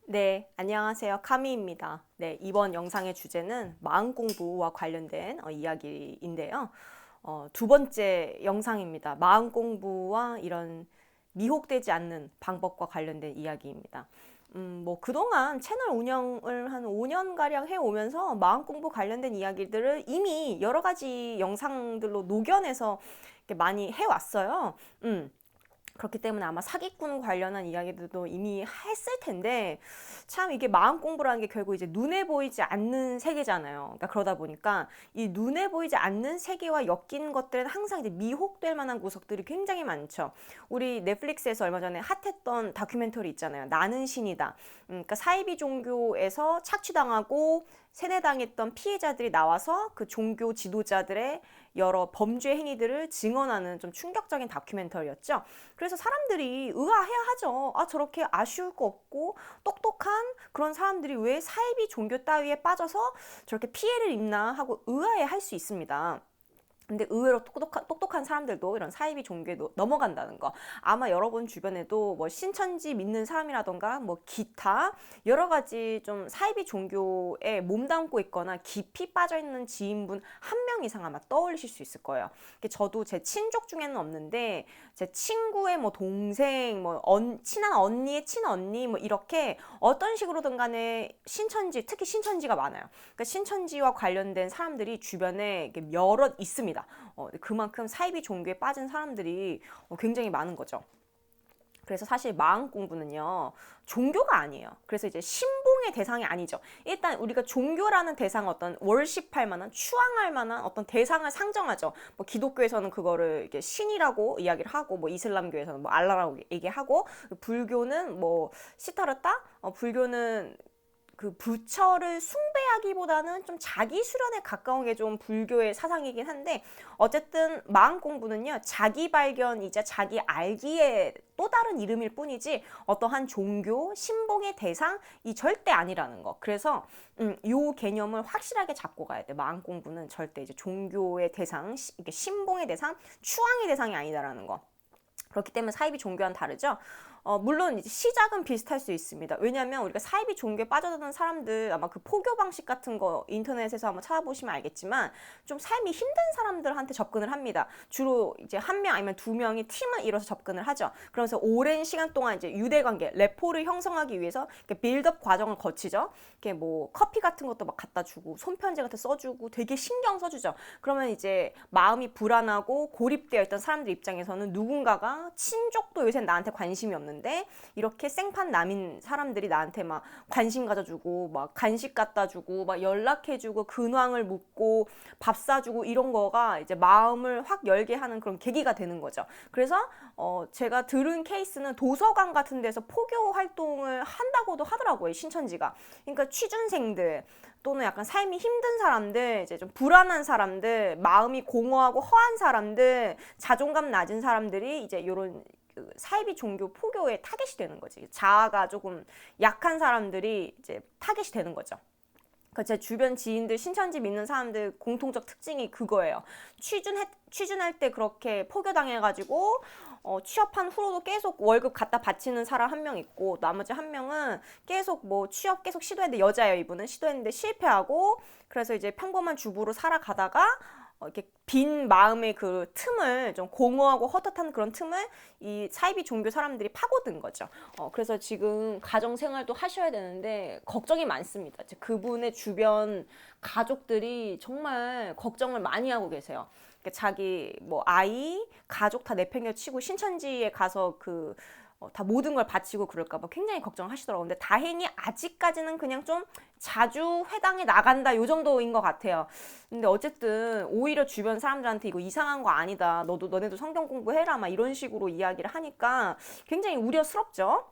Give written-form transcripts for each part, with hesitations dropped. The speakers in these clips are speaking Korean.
네, 안녕하세요. 카미입니다. 네, 이번 영상의 주제는 마음 공부와 관련된 이야기인데요. 두 번째 영상입니다. 마음 공부와 이런 미혹되지 않는 방법과 관련된 이야기입니다. 뭐 그동안 채널 운영을 한 5년가량 해오면서 마음 공부 관련된 이야기들을 이미 여러 가지 영상들로 녹여내서 이렇게 많이 해왔어요. 그렇기 때문에 아마 사기꾼 관련한 이야기들도 이미 했을 텐데, 참 이게 마음 공부라는 게 결국 이제 눈에 보이지 않는 세계잖아요. 그러니까 그러다 보니까 이 눈에 보이지 않는 세계와 엮인 것들은 항상 이제 미혹될 만한 구석들이 굉장히 많죠. 우리 넷플릭스에서 얼마 전에 핫했던 다큐멘터리 있잖아요. 나는 신이다. 그러니까 사이비 종교에서 착취당하고 세뇌당했던 피해자들이 나와서 그 종교 지도자들의 여러 범죄 행위들을 증언하는 좀 충격적인 다큐멘터리였죠. 그래서 사람들이 의아해하죠. 아, 저렇게 아쉬울 거 없고 똑똑한 그런 사람들이 왜 사이비 종교 따위에 빠져서 저렇게 피해를 입나 하고 의아해할 수 있습니다. 근데 의외로 똑똑한 사람들도 이런 사이비 종교에 넘어간다는 거. 아마 여러분 주변에도 뭐 신천지 믿는 사람이라던가 뭐 기타 여러 가지 좀 사이비 종교에 몸담고 있거나 깊이 빠져 있는 지인분 한 명 이상 아마 떠올리실 수 있을 거예요. 저도 제 친족 중에는 없는데 제 친구의 뭐 동생, 뭐 친한 언니의 친언니 뭐 이렇게 어떤 식으로든 간에 신천지, 특히 신천지가 많아요. 그러니까 신천지와 관련된 사람들이 주변에 여럿 있습니다. 그만큼 사이비 종교에 빠진 사람들이 굉장히 많은 거죠. 그래서 사실 마음 공부는요, 종교가 아니에요. 그래서 이제 신봉의 대상이 아니죠. 일단 우리가 종교라는 대상, 어떤 월십할 만한, 추앙할 만한 어떤 대상을 상정하죠. 뭐 기독교에서는 그거를 이렇게 신이라고 이야기를 하고, 뭐 이슬람교에서는 뭐 알라라고 얘기하고, 불교는 뭐 시타르타, 불교는 그 부처를 숭배하기보다는 좀 자기 수련에 가까운 게 좀 불교의 사상이긴 한데, 어쨌든 마음 공부는요, 자기 발견이자 자기 알기의 또 다른 이름일 뿐이지 어떠한 종교, 신봉의 대상이 절대 아니라는 거. 그래서 요 개념을 확실하게 잡고 가야 돼. 마음 공부는 절대 이제 종교의 대상, 신봉의 대상, 추앙의 대상이 아니다라는 거. 그렇기 때문에 사이비 종교와는 다르죠. 물론 이제 시작은 비슷할 수 있습니다. 왜냐하면 우리가 사이비 종교에 빠져드는 사람들, 아마 그 포교 방식 같은 거 인터넷에서 한번 찾아보시면 알겠지만 좀 삶이 힘든 사람들한테 접근을 합니다. 주로 이제 한 명 아니면 두 명이 팀을 이뤄서 접근을 하죠. 그러면서 오랜 시간 동안 이제 유대관계, 레포를 형성하기 위해서 빌드업 과정을 거치죠. 이렇게 뭐 커피 같은 것도 막 갖다 주고 손편지 같은 거 써주고 되게 신경 써주죠. 그러면 이제 마음이 불안하고 고립되어 있던 사람들 입장에서는 누군가가 친족도 요새 나한테 관심이 없는데 이렇게 생판 남인 사람들이 나한테 막 관심 가져주고 막 간식 갖다 주고 막 연락해주고 근황을 묻고 밥 사주고 이런 거가 이제 마음을 확 열게 하는 그런 계기가 되는 거죠. 그래서 제가 들은 케이스는 도서관 같은 데서 포교 활동을 한다고도 하더라고요, 신천지가. 그러니까 취준생들 또는 약간 삶이 힘든 사람들, 이제 좀 불안한 사람들, 마음이 공허하고 허한 사람들, 자존감 낮은 사람들이 이제 이런 사이비 종교 포교에 타겟이 되는 거지. 자아가 조금 약한 사람들이 이제 타겟이 되는 거죠. 제 주변 지인들 신천지 믿는 사람들 공통적 특징이 그거예요. 취준할 때 그렇게 포교당해가지고 취업한 후로도 계속 월급 갖다 바치는 사람 한 명 있고, 나머지 한 명은 계속 뭐 취업 계속 시도했는데, 여자예요 이분은. 시도했는데 실패하고, 그래서 이제 평범한 주부로 살아가다가 이렇게 빈 마음의 그 틈을, 좀 공허하고 헛헛한 그런 틈을 이 사이비 종교 사람들이 파고든 거죠. 그래서 지금 가정 생활도 하셔야 되는데 걱정이 많습니다. 그분의 주변 가족들이 정말 걱정을 많이 하고 계세요. 자기 뭐 아이, 가족 다 내팽겨치고 신천지에 가서 다 모든 걸 바치고 그럴까봐 굉장히 걱정하시더라고요. 근데 다행히 아직까지는 그냥 좀 자주 회당에 나간다 요 정도인 것 같아요. 근데 어쨌든 오히려 주변 사람들한테 이거 이상한 거 아니다, 너네도 성경 공부해라 막 이런 식으로 이야기를 하니까 굉장히 우려스럽죠.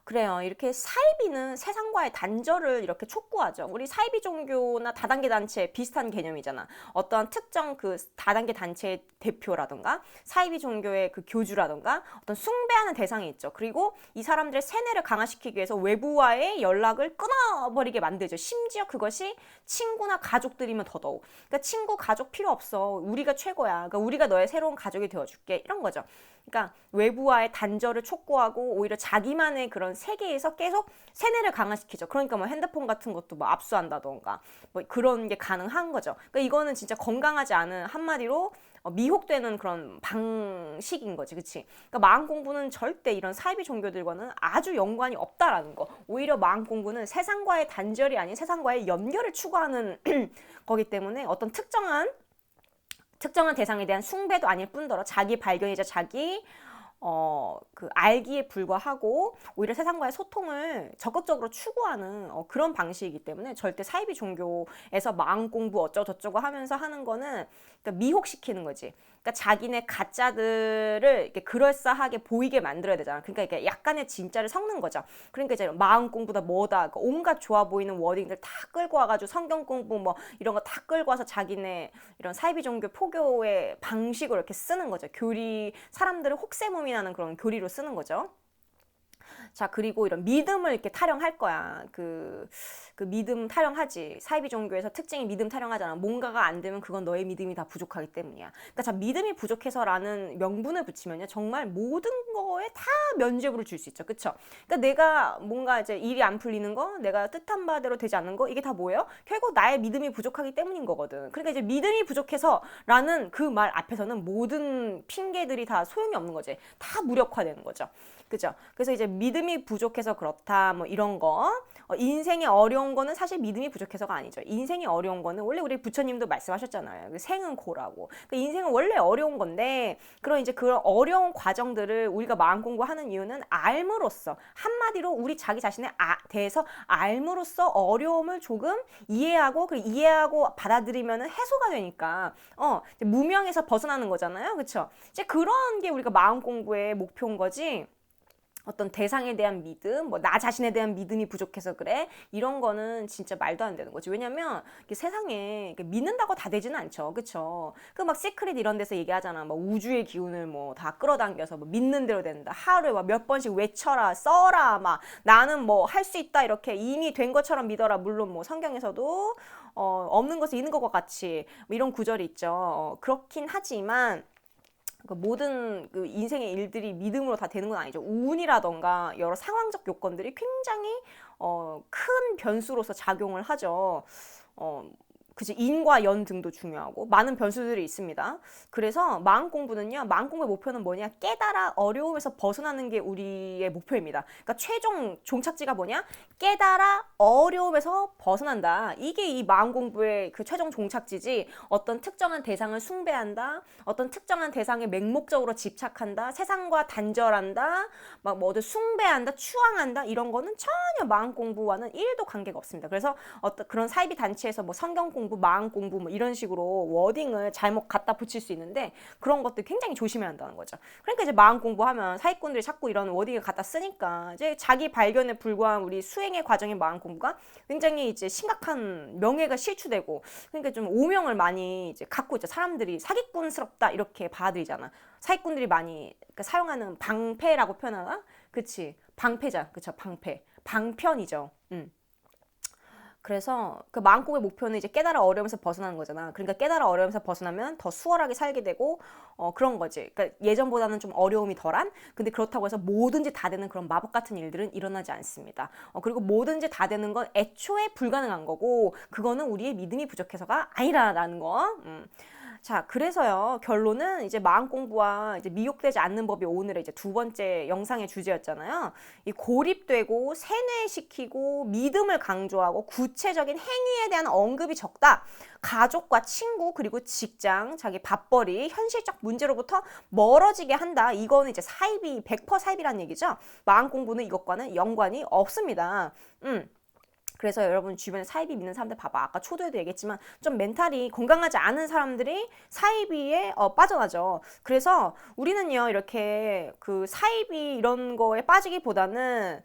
그래요. 이렇게 사이비는 세상과의 단절을 이렇게 촉구하죠. 우리 사이비 종교나 다단계 단체 비슷한 개념이잖아. 어떤 특정 그 다단계 단체의 대표라던가 사이비 종교의 그 교주라던가 어떤 숭배하는 대상이 있죠. 그리고 이 사람들의 세뇌를 강화시키기 위해서 외부와의 연락을 끊어버리게 만들죠. 심지어 그것이 친구나 가족들이면 더더욱. 그러니까 친구, 가족 필요 없어. 우리가 최고야. 그러니까 우리가 너의 새로운 가족이 되어줄게. 이런 거죠. 그러니까 외부와의 단절을 촉구하고 오히려 자기만의 그런 이런 세계에서 계속 세뇌를 강화시키죠. 그러니까 뭐 핸드폰 같은 것도 뭐 압수한다던가 뭐 그런 게 가능한 거죠. 그러니까 이거는 진짜 건강하지 않은, 한마디로 미혹되는 그런 방식인 거지, 그치? 그러니까 마음 공부는 절대 이런 사이비 종교들과는 아주 연관이 없다라는 거. 오히려 마음 공부는 세상과의 단절이 아닌 세상과의 연결을 추구하는 거기 때문에 어떤 특정한 대상에 대한 숭배도 아닐 뿐더러 자기 발견이자 자기 그 알기에 불과하고 오히려 세상과의 소통을 적극적으로 추구하는 그런 방식이기 때문에 절대 사이비 종교에서 마음 공부 어쩌고저쩌고 하면서 하는 거는 그러니까 미혹시키는 거지. 그러니까 자기네 가짜들을 이렇게 그럴싸하게 보이게 만들어야 되잖아. 그러니까 이게 약간의 진짜를 섞는 거죠. 그러니까 이제 마음 공부다 뭐다 온갖 좋아 보이는 워딩들 다 끌고 와가지고 성경 공부 뭐 이런 거 다 끌고 와서 자기네 이런 사이비 종교 포교의 방식으로 이렇게 쓰는 거죠. 교리, 사람들을 혹세무민 하는 그런 교리로 쓰는 거죠. 자, 그리고 이런 믿음을 이렇게 타령할 거야. 그 믿음 타령하지. 사이비 종교에서 특징이 믿음 타령하잖아. 뭔가가 안 되면 그건 너의 믿음이 다 부족하기 때문이야. 그러니까 자, 믿음이 부족해서라는 명분을 붙이면요, 정말 모든 거에 다 면죄부를 줄 수 있죠. 그쵸? 그러니까 내가 뭔가 이제 일이 안 풀리는 거, 내가 뜻한 바대로 되지 않는 거, 이게 다 뭐예요? 결국 나의 믿음이 부족하기 때문인 거거든. 그러니까 이제 믿음이 부족해서라는 그 말 앞에서는 모든 핑계들이 다 소용이 없는 거지. 다 무력화되는 거죠. 그죠? 그래서 이제 믿음이 부족해서 그렇다, 뭐 이런 거. 인생이 어려운 거는 사실 믿음이 부족해서가 아니죠. 인생이 어려운 거는 원래 우리 부처님도 말씀하셨잖아요. 생은 고라고. 그러니까 인생은 원래 어려운 건데, 그런 이제 그런 어려운 과정들을 우리가 마음 공부하는 이유는 알므로써, 한마디로 우리 자기 자신에 대해서 알므로써 어려움을 조금 이해하고, 그 이해하고 받아들이면은 해소가 되니까, 이제 무명에서 벗어나는 거잖아요. 그쵸? 이제 그런 게 우리가 마음 공부의 목표인 거지. 어떤 대상에 대한 믿음, 뭐 나 자신에 대한 믿음이 부족해서 그래, 이런 거는 진짜 말도 안 되는 거지. 왜냐면 세상에 믿는다고 다 되지는 않죠. 그쵸? 그 막 시크릿 이런 데서 얘기하잖아. 뭐 우주의 기운을 뭐 다 끌어당겨서 뭐 믿는 대로 된다. 하루에 막 몇 번씩 외쳐라, 써라, 막 나는 뭐 할 수 있다, 이렇게 이미 된 것처럼 믿어라. 물론 뭐 성경에서도 없는 것이 있는 것과 같이 뭐 이런 구절이 있죠. 그렇긴 하지만 그 모든 그 인생의 일들이 믿음으로 다 되는 건 아니죠. 운이라던가 여러 상황적 요건들이 굉장히 큰 변수로서 작용을 하죠. 그치, 인과 연 등도 중요하고 많은 변수들이 있습니다. 그래서 마음 공부는요, 마음 공부의 목표는 뭐냐? 깨달아 어려움에서 벗어나는 게 우리의 목표입니다. 그러니까 최종 종착지가 뭐냐? 깨달아 어려움에서 벗어난다. 이게 이 마음 공부의 그 최종 종착지지, 어떤 특정한 대상을 숭배한다, 어떤 특정한 대상에 맹목적으로 집착한다, 세상과 단절한다, 막 뭐 어디 숭배한다, 추앙한다, 이런 거는 전혀 마음 공부와는 1도 관계가 없습니다. 그래서 어떤 그런 사이비 단체에서 뭐 성경 공부, 마음 공부 뭐 이런 식으로 워딩을 잘못 갖다 붙일 수 있는데, 그런 것들 굉장히 조심해야 한다는 거죠. 그러니까 이제 마음 공부하면 사기꾼들이 자꾸 이런 워딩을 갖다 쓰니까 이제 자기 발견에 불과한 우리 수행의 과정의 마음 공부가 굉장히 이제 심각한 명예가 실추되고, 그러니까 좀 오명을 많이 이제 갖고 있죠. 사람들이 사기꾼스럽다 이렇게 받아들이잖아. 사기꾼들이 많이 그러니까 사용하는 방패라고 표현하나? 그치, 방패자, 그쵸, 방편이죠. 그래서 그 마음공부의 목표는 이제 깨달아 어려움에서 벗어나는 거잖아. 그러니까 깨달아 어려움에서 벗어나면 더 수월하게 살게 되고 그런 거지. 그러니까 예전보다는 좀 어려움이 덜한, 근데 그렇다고 해서 뭐든지 다 되는 그런 마법 같은 일들은 일어나지 않습니다. 그리고 뭐든지 다 되는 건 애초에 불가능한 거고, 그거는 우리의 믿음이 부족해서가 아니라는 거. 자, 그래서요, 결론은 이제 마음 공부와 이제 미혹되지 않는 법이 오늘의 이제 두 번째 영상의 주제였잖아요. 이 고립되고 세뇌시키고 믿음을 강조하고 구체적인 행위에 대한 언급이 적다. 가족과 친구 그리고 직장, 자기 밥벌이, 현실적 문제로부터 멀어지게 한다. 이거는 이제 사이비, 100% 사이비라는 얘기죠. 마음 공부는 이것과는 연관이 없습니다. 그래서 여러분 주변에 사이비 믿는 사람들 봐봐. 아까 초도에도 얘기했지만 좀 멘탈이 건강하지 않은 사람들이 사이비에 빠져나죠. 그래서 우리는요, 이렇게 그 사이비 이런 거에 빠지기보다는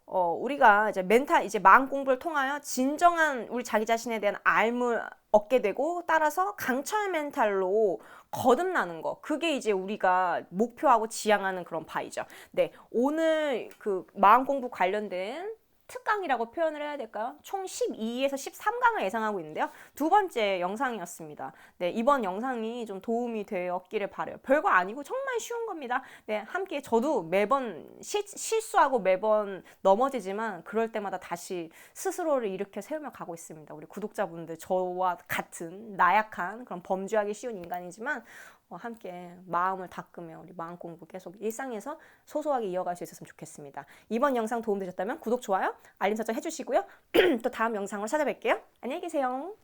우리가 이제 이제 마음 공부를 통하여 진정한 우리 자기 자신에 대한 알을 얻게 되고, 따라서 강철 멘탈로 거듭나는 거, 그게 이제 우리가 목표하고 지향하는 그런 바이죠. 네, 오늘 그 마음 공부 관련된 특강이라고 표현을 해야 될까요? 총 12에서 13강을 예상하고 있는데요. 두 번째 영상이었습니다. 네, 이번 영상이 좀 도움이 되었기를 바라요. 별거 아니고 정말 쉬운 겁니다. 네, 함께 저도 매번 실수하고 매번 넘어지지만 그럴 때마다 다시 스스로를 일으켜 세우며 가고 있습니다. 우리 구독자분들, 저와 같은 나약한 그런 범죄하기 쉬운 인간이지만 함께 마음을 닦으며 우리 마음 공부 계속 일상에서 소소하게 이어갈 수 있었으면 좋겠습니다. 이번 영상 도움되셨다면 구독, 좋아요, 알림 설정 해주시고요. 또 다음 영상으로 찾아뵐게요. 안녕히 계세요.